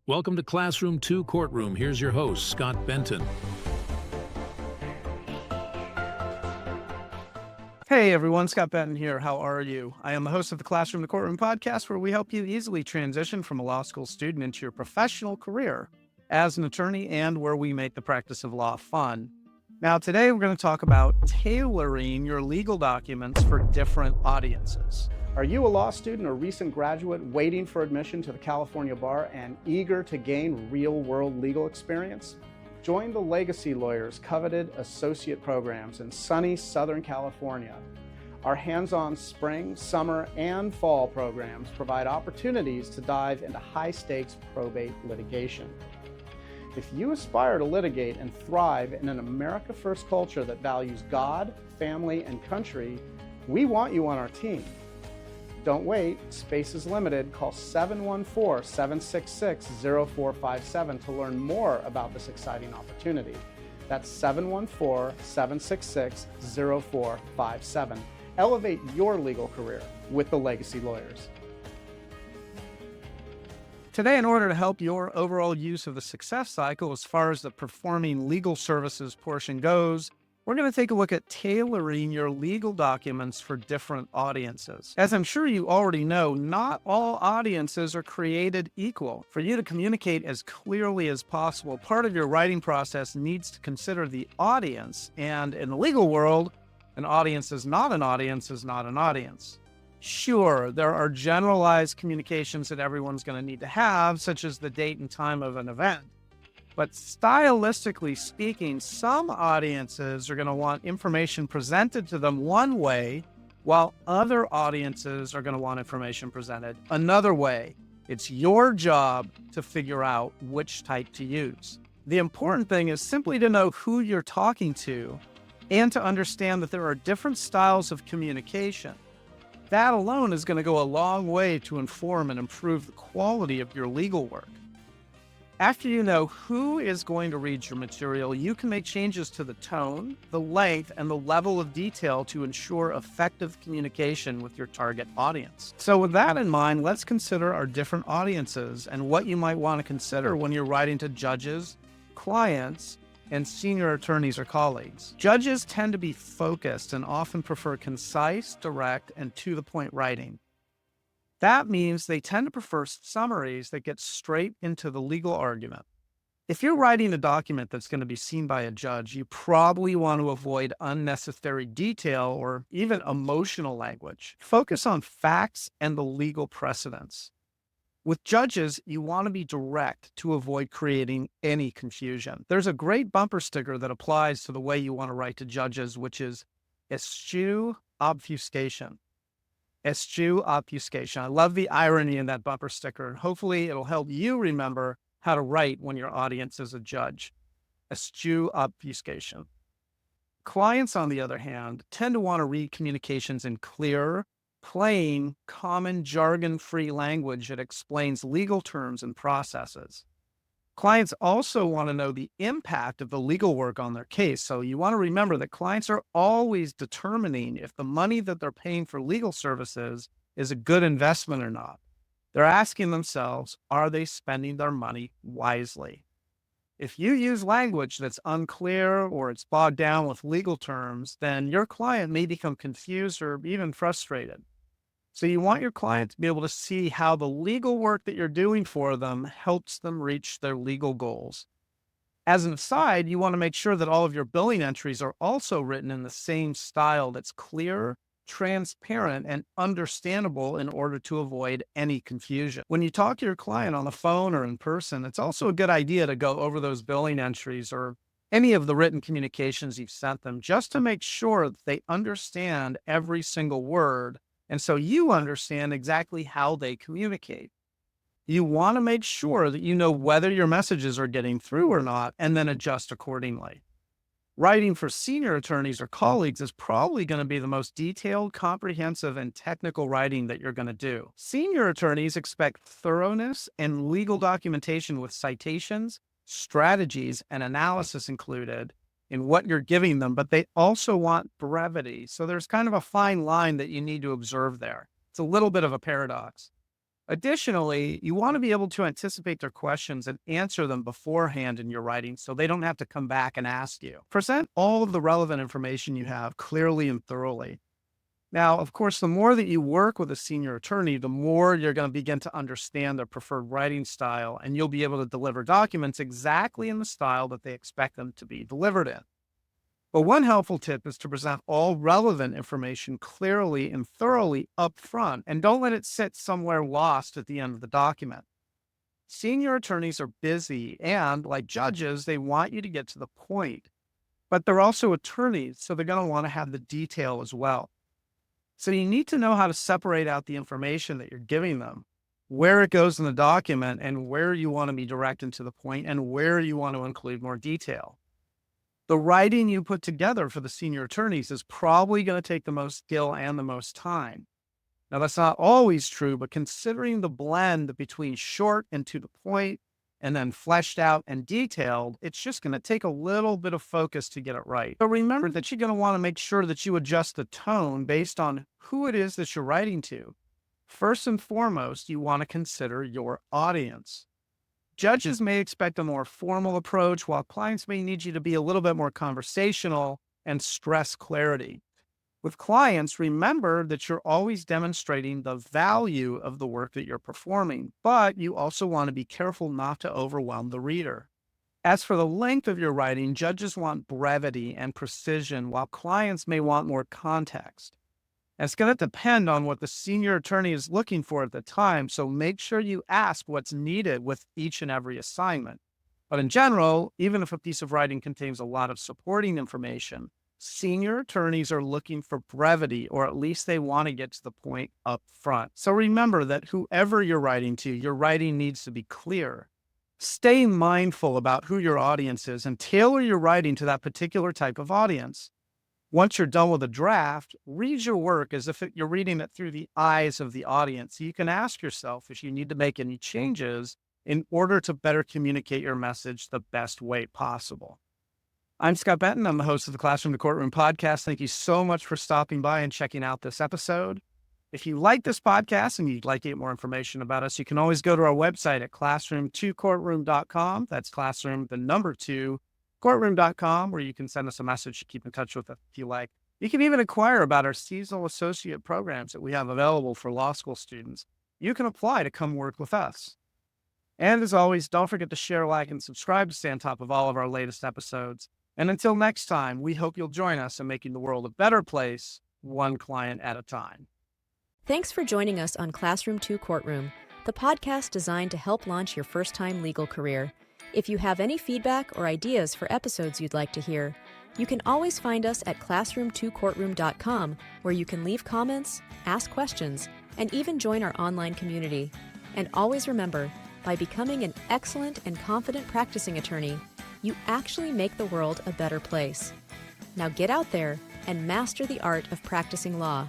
Welcome to Classroom 2 Courtroom. Here's your host, Scott Benton. Hey everyone, Scott Benton here. How are you? I am the host of the Classroom 2 Courtroom podcast, where we help you easily transition from a law school student into your professional career as an attorney, and where we make the practice of law fun. Now, today we're going to talk about tailoring your legal documents for different audiences. Are you a law student or recent graduate waiting for admission to the California bar and eager to gain real-world legal experience? Join the Legacy Lawyers' coveted associate programs in sunny Southern California. Our hands-on spring, summer, and fall programs provide opportunities to dive into high-stakes probate litigation. If you aspire to litigate and thrive in an America First culture that values God, family, and country, we want you on our team. Don't wait, space is limited. Call 714-766-0457 to learn more about this exciting opportunity. That's 714-766-0457. Elevate your legal career with the Legacy Lawyers. Today, in order to help your overall use of the success cycle as far as the performing legal services portion goes, we're going to take a look at tailoring your legal documents for different audiences. As I'm sure you already know, not all audiences are created equal. For you to communicate as clearly as possible, part of your writing process needs to consider the audience. And in the legal world, an audience is not an audience is not an audience. Sure, there are generalized communications that everyone's going to need to have, such as the date and time of an event. But stylistically speaking, some audiences are going to want information presented to them one way, while other audiences are going to want information presented another way. It's your job to figure out which type to use. The important thing is simply to know who you're talking to and to understand that there are different styles of communication. That alone is going to go a long way to inform and improve the quality of your legal work. After you know who is going to read your material, you can make changes to the tone, the length, and the level of detail to ensure effective communication with your target audience. So with that in mind, let's consider our different audiences and what you might want to consider when you're writing to judges, clients, and senior attorneys or colleagues. Judges tend to be focused and often prefer concise, direct, and to-the-point writing. That means they tend to prefer summaries that get straight into the legal argument. If you're writing a document that's going to be seen by a judge, you probably want to avoid unnecessary detail or even emotional language. Focus on facts and the legal precedents. With judges, you want to be direct to avoid creating any confusion. There's a great bumper sticker that applies to the way you want to write to judges, which is eschew obfuscation. Eschew obfuscation. I love the irony in that bumper sticker. Hopefully, it'll help you remember how to write when your audience is a judge. Eschew obfuscation. Clients, on the other hand, tend to want to read communications in clear, plain, common, jargon-free language that explains legal terms and processes. Clients also want to know the impact of the legal work on their case. So you want to remember that clients are always determining if the money that they're paying for legal services is a good investment or not. They're asking themselves, are they spending their money wisely? If you use language that's unclear or it's bogged down with legal terms, then your client may become confused or even frustrated. So you want your client to be able to see how the legal work that you're doing for them helps them reach their legal goals. As an aside, you want to make sure that all of your billing entries are also written in the same style that's clear, transparent, and understandable in order to avoid any confusion. When you talk to your client on the phone or in person, it's also a good idea to go over those billing entries or any of the written communications you've sent them, just to make sure that they understand every single word. And so you understand exactly how they communicate. You want to make sure that you know whether your messages are getting through or not, and then adjust accordingly. Writing for senior attorneys or colleagues is probably going to be the most detailed, comprehensive, and technical writing that you're going to do. Senior attorneys expect thoroughness and legal documentation with citations, strategies, and analysis included in what you're giving them, but they also want brevity. So there's kind of a fine line that you need to observe there. It's a little bit of a paradox. Additionally, you want to be able to anticipate their questions and answer them beforehand in your writing so they don't have to come back and ask you. Present all of the relevant information you have clearly and thoroughly. Now, of course, the more that you work with a senior attorney, the more you're going to begin to understand their preferred writing style, and you'll be able to deliver documents exactly in the style that they expect them to be delivered in. But one helpful tip is to present all relevant information clearly and thoroughly up front, and don't let it sit somewhere lost at the end of the document. Senior attorneys are busy, and like judges, they want you to get to the point. But they're also attorneys, so they're going to want to have the detail as well. So you need to know how to separate out the information that you're giving them, where it goes in the document, and where you want to be direct and to the point, and where you want to include more detail. The writing you put together for the senior attorneys is probably going to take the most skill and the most time. Now, that's not always true, but considering the blend between short and to the point, and then fleshed out and detailed, it's just going to take a little bit of focus to get it right. But remember that you're going to want to make sure that you adjust the tone based on who it is that you're writing to. First and foremost, you want to consider your audience. Judges may expect a more formal approach, while clients may need you to be a little bit more conversational and stress clarity. With clients, remember that you're always demonstrating the value of the work that you're performing, but you also want to be careful not to overwhelm the reader. As for the length of your writing, judges want brevity and precision, while clients may want more context. It's going to depend on what the senior attorney is looking for at the time, so make sure you ask what's needed with each and every assignment. But in general, even if a piece of writing contains a lot of supporting information, senior attorneys are looking for brevity, or at least they want to get to the point up front. So remember that whoever you're writing to, your writing needs to be clear. Stay mindful about who your audience is and tailor your writing to that particular type of audience. Once you're done with a draft, read your work as if you're reading it through the eyes of the audience. You can ask yourself if you need to make any changes in order to better communicate your message the best way possible. I'm Scott Benton. I'm the host of the Classroom to Courtroom podcast. Thank you so much for stopping by and checking out this episode. If you like this podcast and you'd like to get more information about us, you can always go to our website at classroom2courtroom.com. That's classroom, the number 2, courtroom.com, where you can send us a message to keep in touch with us if you like. You can even inquire about our seasonal associate programs that we have available for law school students. You can apply to come work with us. And as always, don't forget to share, like, and subscribe to stay on top of all of our latest episodes. And until next time, we hope you'll join us in making the world a better place, one client at a time. Thanks for joining us on Classroom 2 Courtroom, the podcast designed to help launch your first-time legal career. If you have any feedback or ideas for episodes you'd like to hear, you can always find us at classroom2courtroom.com, where you can leave comments, ask questions, and even join our online community. And always remember, by becoming an excellent and confident practicing attorney, you actually make the world a better place. Now get out there and master the art of practicing law.